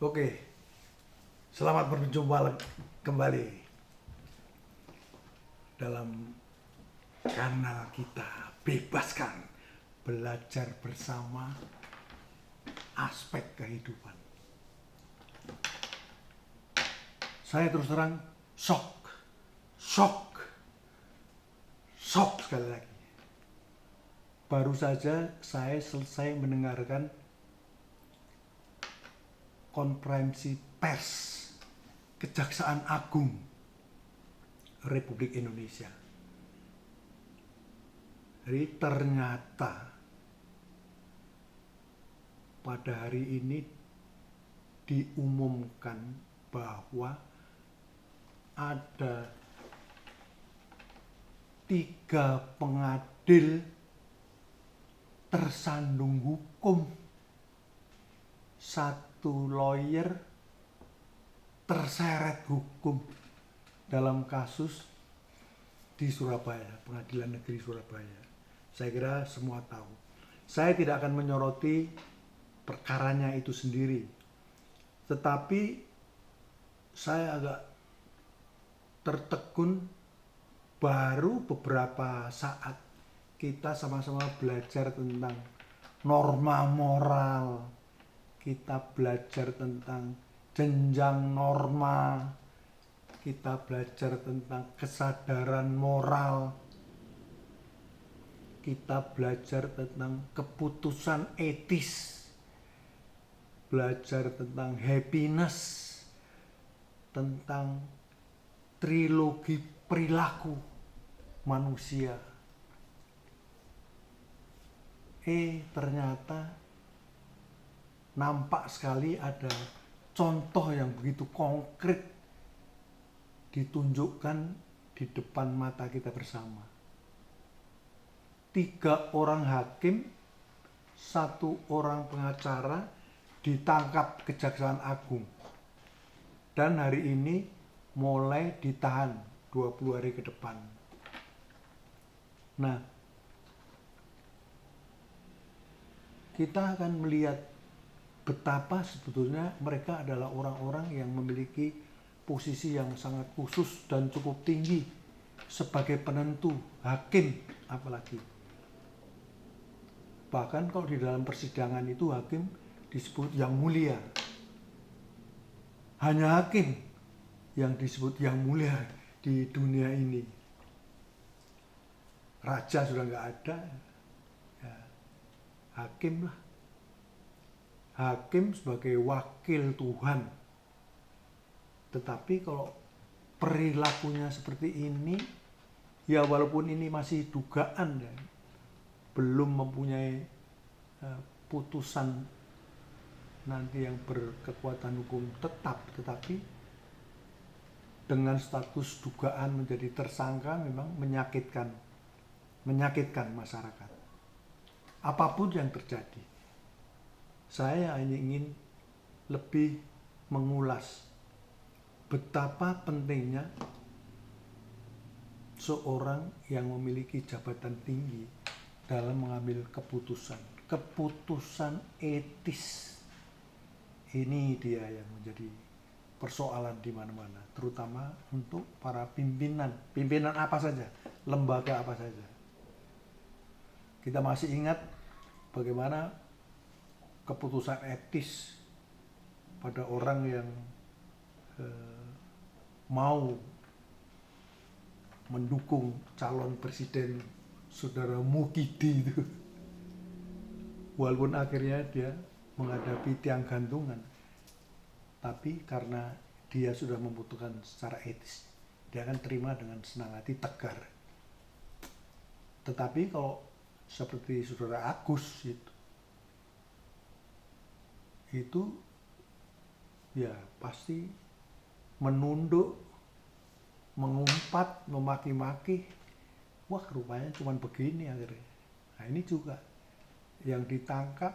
Oke, selamat berjumpa kembali dalam kanal kita Bebaskan Belajar Bersama Aspek Kehidupan. Saya terus terang shock sekali lagi. Baru saja saya selesai mendengarkan konferensi pers Kejaksaan Agung Republik Indonesia. Jadi ternyata pada hari ini diumumkan bahwa ada 3 pengadil tersandung hukum, 1 lawyer terseret hukum dalam kasus di Surabaya, Pengadilan Negeri Surabaya. Saya kira semua tahu. Saya tidak akan menyoroti perkaranya itu sendiri, tetapi saya agak tertegun. Baru beberapa saat kita sama-sama belajar tentang norma moral, kita belajar tentang jenjang norma, kita belajar tentang kesadaran moral, kita belajar tentang keputusan etis, belajar tentang happiness, tentang trilogi perilaku manusia. Ternyata nampak sekali ada contoh yang begitu konkret ditunjukkan di depan mata kita bersama. 3 orang hakim, 1 orang pengacara ditangkap Kejaksaan Agung, dan hari ini mulai ditahan 20 hari ke depan. Nah, kita akan melihat betapa sebetulnya mereka adalah orang-orang yang memiliki posisi yang sangat khusus dan cukup tinggi sebagai penentu, hakim apalagi. Bahkan kalau di dalam persidangan itu hakim disebut yang mulia. Hanya hakim yang disebut yang mulia di dunia ini. Raja sudah nggak ada, ya, hakim lah. Hakim sebagai wakil Tuhan. Tetapi kalau perilakunya seperti ini, ya walaupun ini masih dugaan ya, belum mempunyai putusan nanti yang berkekuatan hukum tetap, tetapi dengan status dugaan menjadi tersangka memang menyakitkan masyarakat. Apapun yang terjadi, saya hanya ingin lebih mengulas betapa pentingnya seorang yang memiliki jabatan tinggi dalam mengambil keputusan etis. Ini dia yang menjadi persoalan di mana-mana, terutama untuk para pimpinan apa saja, lembaga apa saja. Kita masih ingat bagaimana keputusan etis pada orang yang mau mendukung calon presiden saudara Mukidi itu, walaupun akhirnya dia menghadapi tiang gantungan, tapi karena dia sudah membutuhkan secara etis, dia akan terima dengan senang hati, tegar. Tetapi kalau seperti saudara Agus itu ya pasti menunduk, mengumpat, memaki-maki. Wah, rupanya cuma begini akhirnya. Nah, ini juga yang ditangkap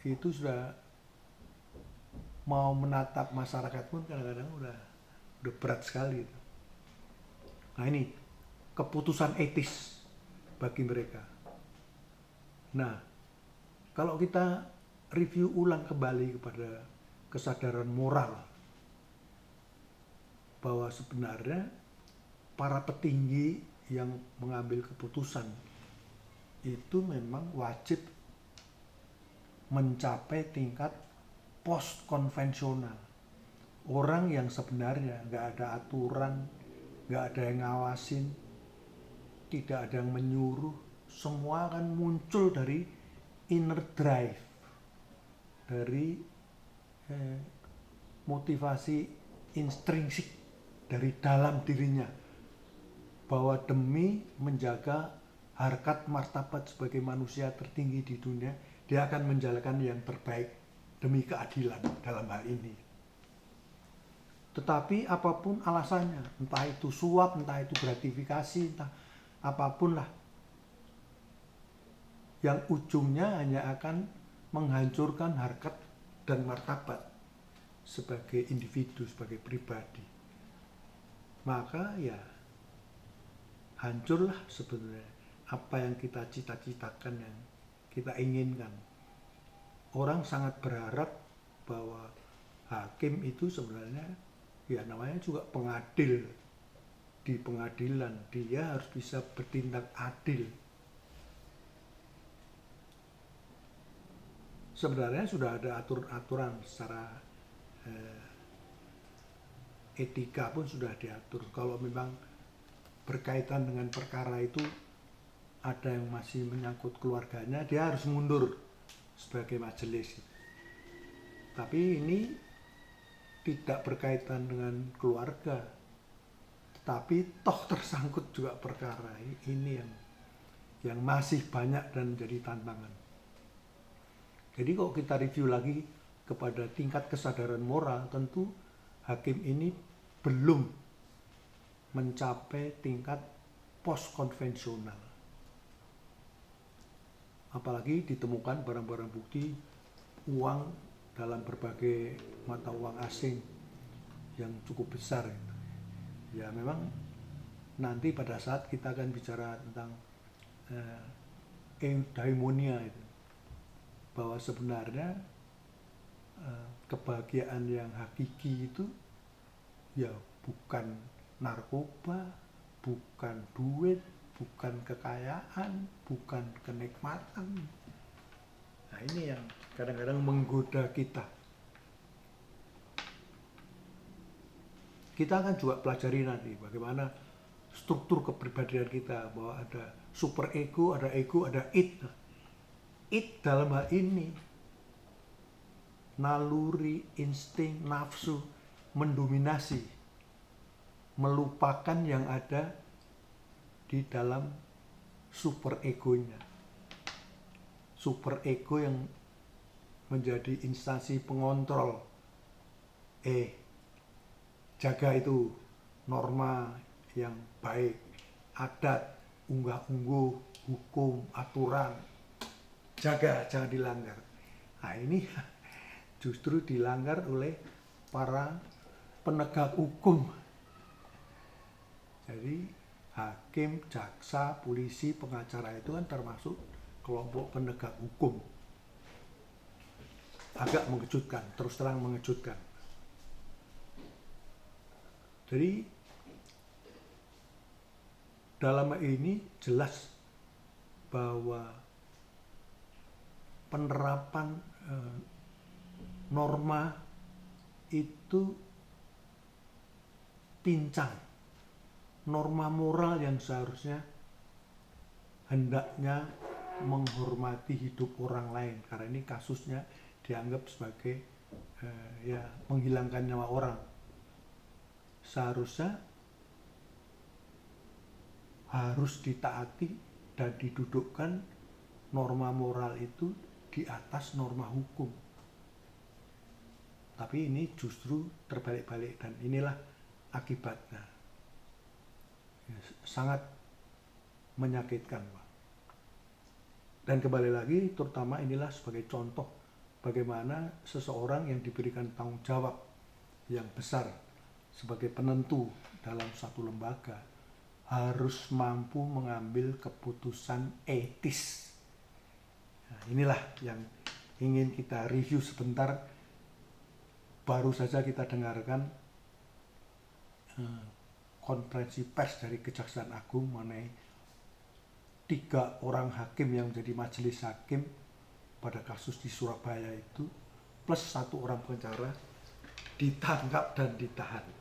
itu sudah mau menatap masyarakat pun kadang-kadang udah berat sekali itu. Nah, ini keputusan etis bagi mereka. Nah, kalau kita review ulang kembali kepada kesadaran moral bahwa sebenarnya para petinggi yang mengambil keputusan itu memang wajib mencapai tingkat post konvensional. Orang yang sebenarnya nggak ada aturan, nggak ada yang ngawasin, tidak ada yang menyuruh, semua akan muncul dari inner drive, dari motivasi intrinsik dari dalam dirinya, bahwa demi menjaga harkat martabat sebagai manusia tertinggi di dunia, dia akan menjalankan yang terbaik demi keadilan dalam hal ini. Tetapi apapun alasannya, entah itu suap, entah itu gratifikasi, entah apapun lah, yang ujungnya hanya akan menghancurkan harkat dan martabat sebagai individu, sebagai pribadi. Maka ya hancurlah sebenarnya apa yang kita cita-citakan, yang kita inginkan. Orang sangat berharap bahwa hakim itu sebenarnya ya namanya juga pengadil. Di pengadilan dia harus bisa bertindak adil. Sebenarnya sudah ada aturan secara etika pun sudah diatur. Kalau memang berkaitan dengan perkara itu ada yang masih menyangkut keluarganya, dia harus mundur sebagai majelis. Tapi ini tidak berkaitan dengan keluarga, tetapi toh tersangkut juga perkara ini yang masih banyak dan menjadi tantangan. Jadi kalau kita review lagi kepada tingkat kesadaran moral, tentu hakim ini belum mencapai tingkat post konvensional. Apalagi ditemukan barang-barang bukti uang dalam berbagai mata uang asing yang cukup besar. Ya memang nanti pada saat kita akan bicara tentang eudaimonia itu, bahwa sebenarnya kebahagiaan yang hakiki itu ya bukan narkoba, bukan duit, bukan kekayaan, bukan kenikmatan. Nah ini yang kadang-kadang menggoda kita. Kita akan juga pelajari nanti bagaimana struktur kepribadian kita, bahwa ada super ego, ada id. Id dalam hal ini naluri, insting, nafsu mendominasi, melupakan yang ada di dalam super egonya. Super ego yang menjadi instansi pengontrol. Jaga itu norma yang baik, adat, unggah-ungguh, hukum, aturan. Jaga, jangan dilanggar. Nah ini justru dilanggar oleh para penegak hukum. Jadi hakim, jaksa, polisi, pengacara itu kan termasuk kelompok penegak hukum. Agak mengejutkan, terus terang mengejutkan. Jadi dalam ini jelas bahwa penerapan norma itu pincang. Norma moral yang seharusnya hendaknya menghormati hidup orang lain, karena ini kasusnya dianggap sebagai ya menghilangkan nyawa orang. Seharusnya harus ditaati dan didudukkan norma moral itu di atas norma hukum. Tapi ini justru terbalik-balik, dan inilah akibatnya. Ya, sangat menyakitkan, Pak. Dan kembali lagi, terutama inilah sebagai contoh bagaimana seseorang yang diberikan tanggung jawab yang besar sebagai penentu dalam satu lembaga harus mampu mengambil keputusan etis. Nah, inilah yang ingin kita review sebentar. Baru saja kita dengarkan konferensi pers dari Kejaksaan Agung mengenai 3 orang hakim yang menjadi majelis hakim pada kasus di Surabaya itu, plus 1 orang pengacara ditangkap dan ditahan.